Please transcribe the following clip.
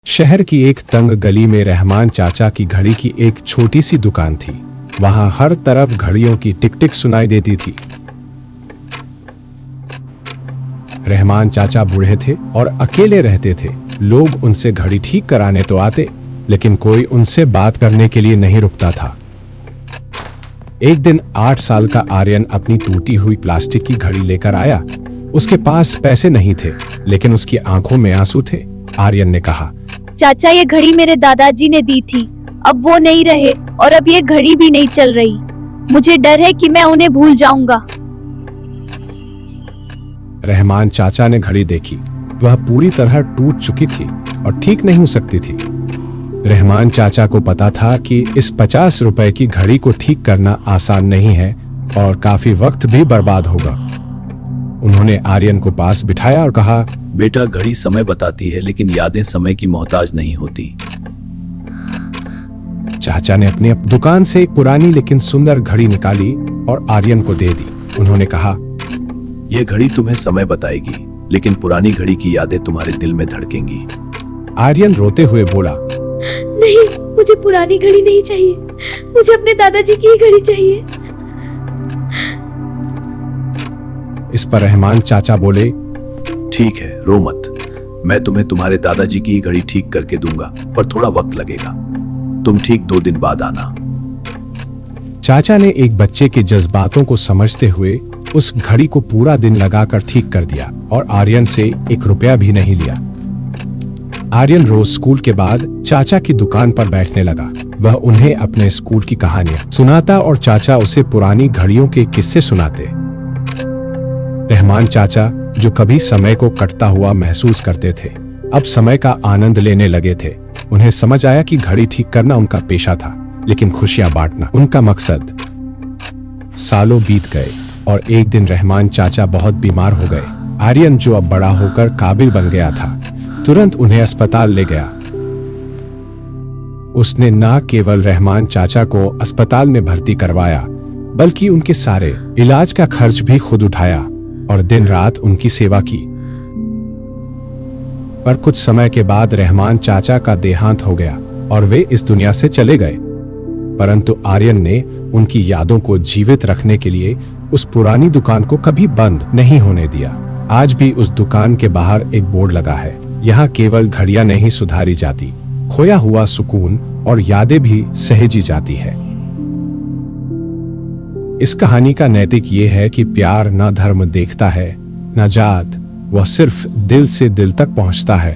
शहर की एक तंग गली में रहमान चाचा की घड़ी की एक छोटी सी दुकान थी। वहां हर तरफ घड़ियों की टिक टिक सुनाई देती थी। रहमान चाचा बूढ़े थे और अकेले रहते थे। लोग उनसे घड़ी ठीक कराने तो आते, लेकिन कोई उनसे बात करने के लिए नहीं रुकता था। एक दिन 8 साल का आर्यन अपनी टूटी हुई प्लास्टिक की घड़ी लेकर आया। उसके पास पैसे नहीं थे, लेकिन उसकी आंखों में आंसू थे। आर्यन ने कहा, चाचा, ये घड़ी मेरे दादाजी ने दी थी। अब वो नहीं रहे और अब ये घड़ी भी नहीं चल रही। मुझे डर है कि मैं उन्हें भूल जाऊंगा। रहमान चाचा ने घड़ी देखी। वह पूरी तरह टूट चुकी थी और ठीक नहीं हो सकती थी। रहमान चाचा को पता था कि इस 50 रुपए की घड़ी को ठीक करना आसान नहीं है और काफी वक्त भी बर्बाद होगा। उन्होंने आर्यन को पास बिठाया और कहा, बेटा, घड़ी समय बताती है, लेकिन यादें समय की मोहताज नहीं होती। चाचा ने अपनी दुकान से एक पुरानी लेकिन सुंदर घड़ी निकाली और आर्यन को दे दी। उन्होंने कहा, यह घड़ी तुम्हें समय बताएगी, लेकिन पुरानी घड़ी की यादें तुम्हारे दिल में धड़केंगी। आर्यन रोते हुए बोला, नहीं, मुझे पुरानी घड़ी नहीं चाहिए। मुझे अपने दादाजी की ही घड़ी चाहिए। इस पर रहमान चाचा बोले, ठीक है, रो मत। मैं तुम्हें तुम्हारे दादाजी की घड़ी ठीक करके दूंगा, पर थोड़ा वक्त लगेगा। तुम ठीक 2 दिन बाद आना। चाचा ने एक बच्चे के जज्बातों को समझते हुए उस घड़ी को पूरा दिन लगाकर ठीक कर दिया और आर्यन से 1 रुपया भी नहीं लिया। आर्यन रोज स्कूल के बाद चाचा की दुकान पर बैठने लगा। वह उन्हें अपने स्कूल की कहानियां सुनाता और चाचा उसे पुरानी घड़ियों के किस्से सुनाते। रहमान चाचा, जो कभी समय को कटता हुआ महसूस करते थे, अब समय का आनंद लेने लगे थे। उन्हें समझ आया कि घड़ी ठीक करना उनका पेशा था, लेकिन खुशियां बांटना उनका मकसद। सालों बीत गए और एक दिन रहमान चाचा बहुत बीमार हो गए। आर्यन, जो अब बड़ा होकर काबिल बन गया था, तुरंत उन्हें अस्पताल ले गया। उसने न केवल रहमान चाचा को अस्पताल में भर्ती करवाया, बल्कि उनके सारे इलाज का खर्च भी खुद उठाया और दिन रात उनकी सेवा की। पर कुछ समय के बाद रहमान चाचा का देहांत हो गया और वे इस दुनिया से चले गए। परंतु आर्यन ने उनकी यादों को जीवित रखने के लिए उस पुरानी दुकान को कभी बंद नहीं होने दिया। आज भी उस दुकान के बाहर एक बोर्ड लगा है, यहाँ केवल घड़ियां नहीं सुधारी जाती, खोया हुआ सुकून और यादें भी सहेजी जाती है। इस कहानी का नैतिक ये है कि प्यार न धर्म देखता है, न जात, वह सिर्फ दिल से दिल तक पहुंचता है।